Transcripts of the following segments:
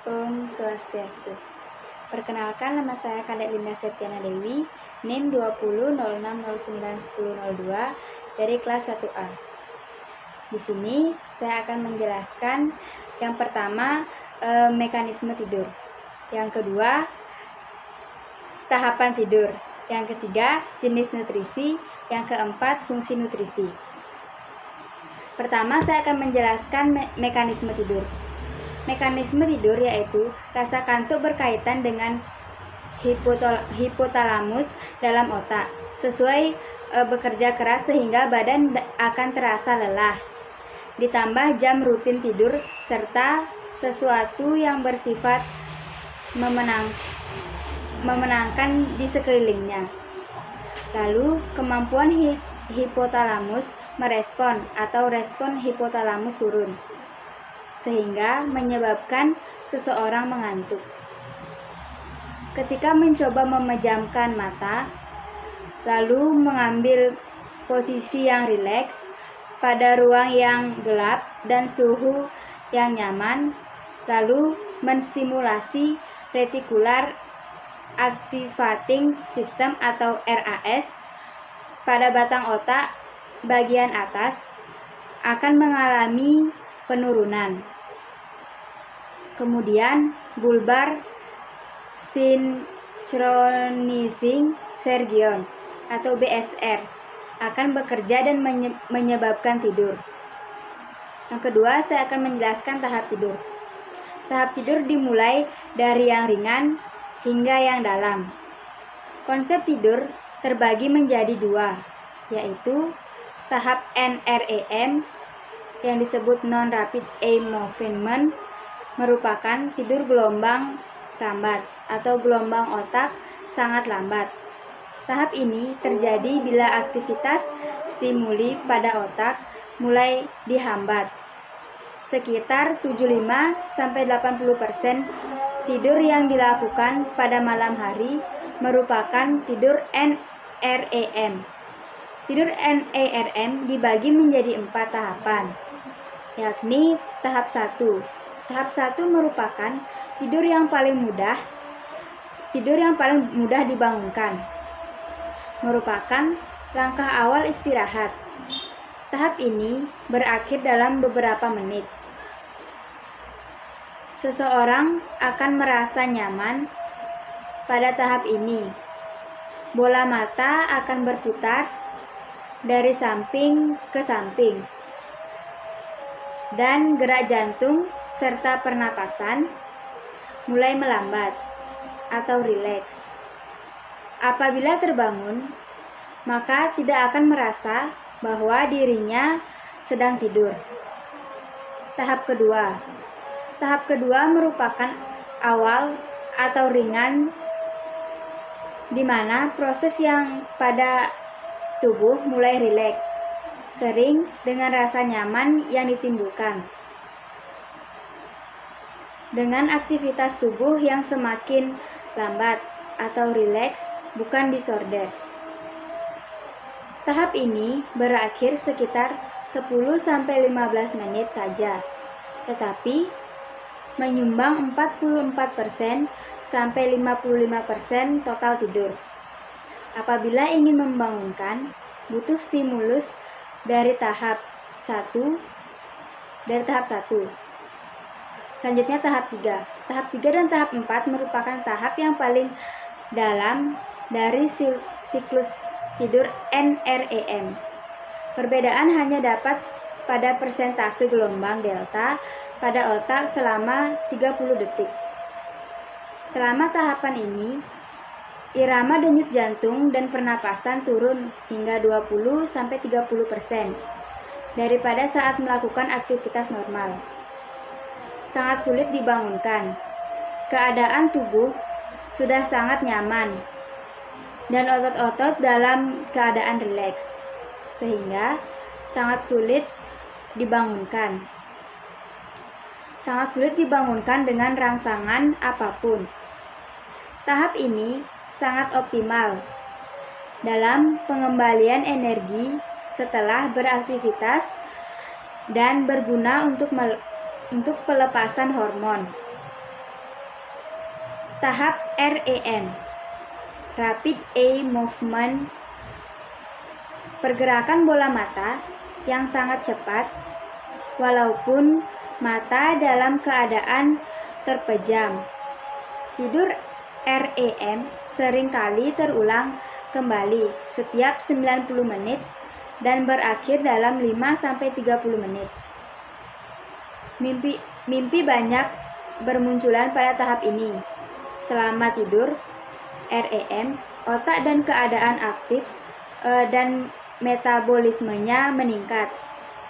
Om Swastiastu. Perkenalkan, nama saya Kadek Linda Septiana Dewi, NIM 2006091002 dari kelas 1A. Di sini saya akan menjelaskan yang pertama mekanisme tidur, yang kedua tahapan tidur, yang ketiga jenis nutrisi, yang keempat fungsi nutrisi. Pertama saya akan menjelaskan mekanisme tidur. Mekanisme tidur yaitu rasa kantuk berkaitan dengan hipotalamus dalam otak, sesuai bekerja keras sehingga badan akan terasa lelah. Ditambah jam rutin tidur serta sesuatu yang bersifat memenangkan di sekelilingnya. Lalu kemampuan hipotalamus merespon atau respon hipotalamus turun, sehingga menyebabkan seseorang mengantuk. Ketika mencoba memejamkan mata, lalu mengambil posisi yang rileks pada ruang yang gelap dan suhu yang nyaman, lalu menstimulasi reticular activating system atau RAS pada batang otak bagian atas, akan mengalami penurunan. Kemudian bulbar synchronizing region atau BSR akan bekerja dan menyebabkan tidur. Yang kedua, saya akan menjelaskan tahap tidur. Tahap tidur dimulai dari yang ringan hingga yang dalam. Konsep tidur terbagi menjadi dua, yaitu tahap NREM yang disebut non-rapid eye movement, merupakan tidur gelombang lambat atau gelombang otak sangat lambat. Tahap ini terjadi bila aktivitas stimuli pada otak mulai dihambat. Sekitar 75-80% tidur yang dilakukan pada malam hari merupakan tidur NREM. Tidur NREM dibagi menjadi 4 tahapan, yakni tahap 1. Tahap 1 merupakan tidur yang paling mudah dibangunkan. Merupakan langkah awal istirahat. Tahap ini berakhir dalam beberapa menit. Seseorang akan merasa nyaman pada tahap ini. Bola mata akan berputar dari samping ke samping, dan gerak jantung serta pernapasan mulai melambat atau rileks. Apabila terbangun, maka tidak akan merasa bahwa dirinya sedang tidur. Tahap kedua. Tahap kedua merupakan awal atau ringan, di mana proses yang pada tubuh mulai rileks, sering dengan rasa nyaman yang ditimbulkan dengan aktivitas tubuh yang semakin lambat atau rileks, bukan disorder. Tahap ini berakhir sekitar 10-15 menit saja, tetapi menyumbang 44% sampai 55% total tidur. Apabila ingin membangunkan, butuh stimulus dari tahap 1. Selanjutnya tahap 3. Tahap 3 dan tahap 4 merupakan tahap yang paling dalam dari siklus tidur NREM. Perbedaan hanya dapat pada persentase gelombang delta pada otak selama 30 detik. Selama tahapan ini, irama denyut jantung dan pernapasan turun hingga 20-30% daripada saat melakukan aktivitas normal. Sangat sulit dibangunkan. Keadaan tubuh sudah sangat nyaman dan otot-otot dalam keadaan rileks, sehingga sangat sulit dibangunkan. Sangat sulit dibangunkan dengan rangsangan apapun. Tahap ini sangat optimal dalam pengembalian energi setelah beraktivitas dan berguna untuk pelepasan hormon. Tahap REM, Rapid Eye Movement, pergerakan bola mata yang sangat cepat walaupun mata dalam keadaan terpejam. Tidur REM seringkali terulang kembali setiap 90 menit dan berakhir dalam 5-30 menit. Mimpi banyak bermunculan pada tahap ini. Selama tidur REM, otak dan keadaan aktif dan metabolismenya meningkat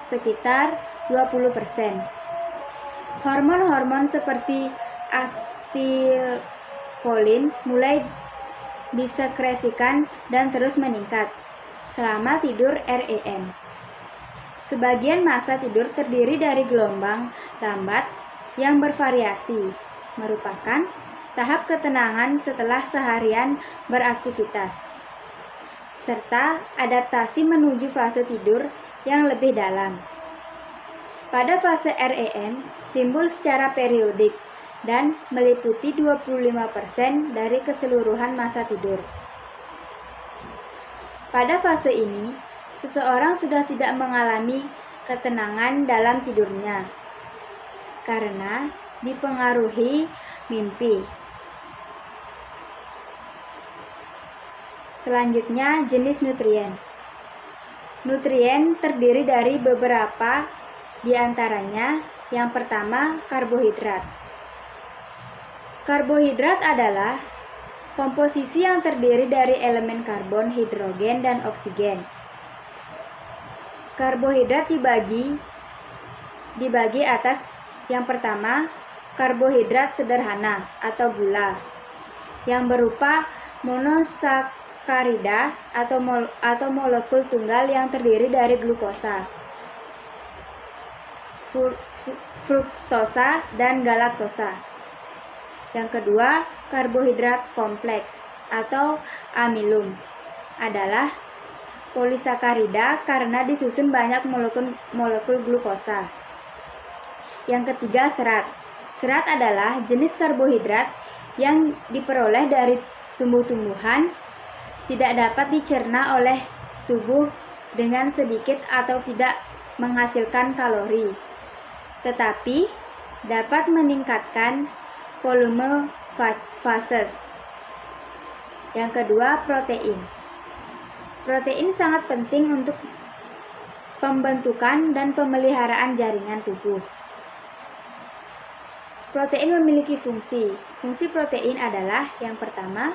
sekitar 20%. Hormon-hormon seperti asetilkolin mulai disekresikan dan terus meningkat selama tidur REM. Sebagian masa tidur terdiri dari gelombang lambat yang bervariasi, merupakan tahap ketenangan setelah seharian beraktivitas, serta adaptasi menuju fase tidur yang lebih dalam. Pada fase REM timbul secara periodik dan meliputi 25% dari keseluruhan masa tidur. Pada fase ini, seseorang sudah tidak mengalami ketenangan dalam tidurnya karena dipengaruhi mimpi. Selanjutnya, jenis nutrien. Nutrien terdiri dari beberapa di antaranya. Yang pertama, karbohidrat. Karbohidrat adalah komposisi yang terdiri dari elemen karbon, hidrogen, dan oksigen. Karbohidrat dibagi atas yang pertama, karbohidrat sederhana atau gula yang berupa monosakarida atau molekul tunggal yang terdiri dari glukosa, fruktosa, dan galaktosa. Yang kedua, karbohidrat kompleks atau amilum adalah polisakarida karena disusun banyak molekul glukosa. Yang ketiga, serat. Serat adalah jenis karbohidrat yang diperoleh dari tumbuh-tumbuhan, tidak dapat dicerna oleh tubuh dengan sedikit atau tidak menghasilkan kalori, tetapi dapat meningkatkan volume fases. Yang kedua, protein. Protein sangat penting untuk pembentukan dan pemeliharaan jaringan tubuh. Protein memiliki fungsi. Fungsi protein adalah yang pertama,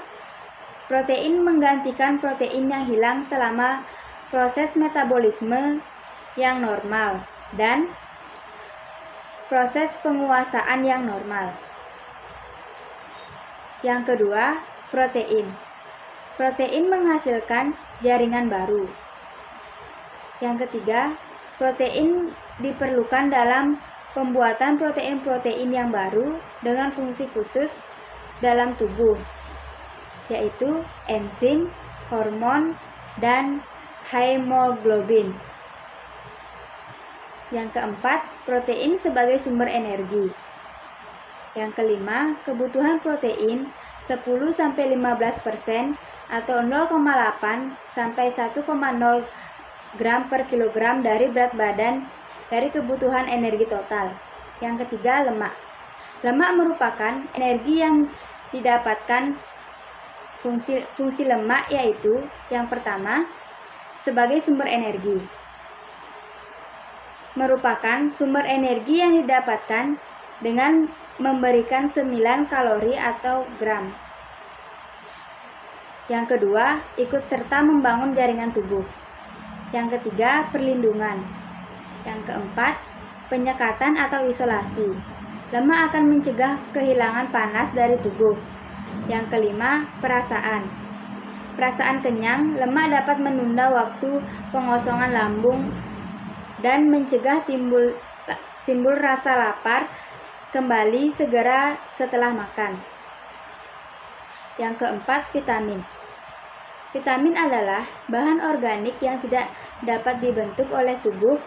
protein menggantikan protein yang hilang selama proses metabolisme yang normal dan proses penguasaan yang normal. Yang kedua, protein. Protein menghasilkan jaringan baru. Yang ketiga, protein diperlukan dalam pembuatan protein-protein yang baru dengan fungsi khusus dalam tubuh, yaitu enzim, hormon, dan hemoglobin. Yang keempat, protein sebagai sumber energi. Yang kelima, kebutuhan protein 10-15% atau 0,8 sampai 1,0 gram per kilogram dari berat badan dari kebutuhan energi total. Yang ketiga, lemak. Lemak merupakan energi yang didapatkan. Fungsi lemak yaitu yang pertama, sebagai sumber energi. Merupakan sumber energi yang didapatkan dengan memberikan 9 kalori atau gram. Yang kedua, ikut serta membangun jaringan tubuh. Yang ketiga, perlindungan. Yang keempat, penyekatan atau isolasi. Lemak akan mencegah kehilangan panas dari tubuh. Yang kelima, perasaan. Perasaan kenyang, lemak dapat menunda waktu pengosongan lambung dan mencegah timbul rasa lapar kembali segera setelah makan. Yang keempat, vitamin. Vitamin adalah bahan organik yang tidak dapat dibentuk oleh tubuh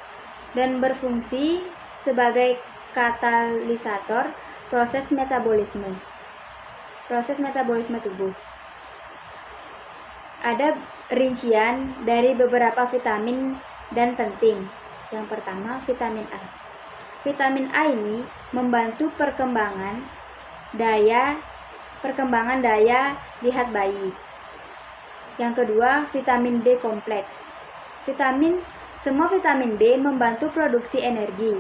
dan berfungsi sebagai katalisator proses metabolisme. proses metabolisme tubuh. Ada rincian dari beberapa vitamin dan penting. Yang pertama, vitamin A. Vitamin A ini membantu perkembangan daya lihat bayi. Yang kedua, vitamin B kompleks. Semua vitamin B membantu produksi energi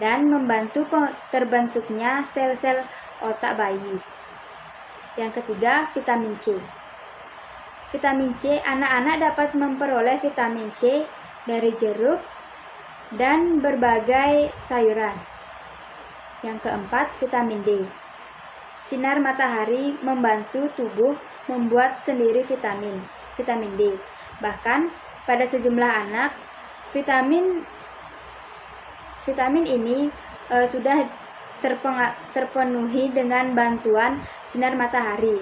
dan membantu terbentuknya sel-sel otak bayi. Yang ketiga, vitamin C. Vitamin C, anak-anak dapat memperoleh vitamin C dari jeruk dan berbagai sayuran. Yang keempat, vitamin D. Sinar matahari membantu tubuh membuat sendiri vitamin D. Bahkan pada sejumlah anak, vitamin ini sudah terpenuhi dengan bantuan sinar matahari.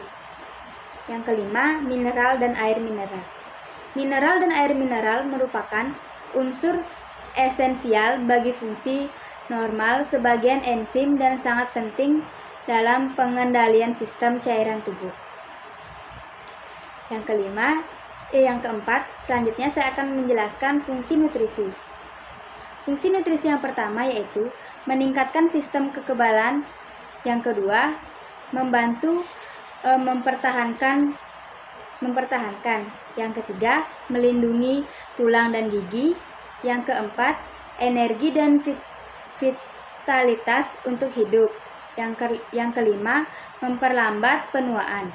Yang kelima, mineral dan air mineral. Mineral dan air mineral merupakan unsur esensial bagi fungsi normal sebagian enzim dan sangat penting dalam pengendalian sistem cairan tubuh. Yang keempat, selanjutnya saya akan menjelaskan fungsi nutrisi. Fungsi nutrisi yang pertama yaitu meningkatkan sistem kekebalan. Yang kedua, membantu mempertahankan. Yang ketiga, melindungi tulang dan gigi. Yang keempat, energi dan vitalitas untuk hidup. Yang kelima, memperlambat penuaan.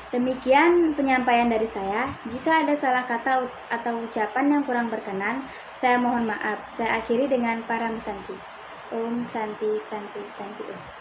Demikian penyampaian dari saya. Jika ada salah kata atau ucapan yang kurang berkenan, saya mohon maaf. Saya akhiri dengan Param Santi. Om Santi Santi Santi Om.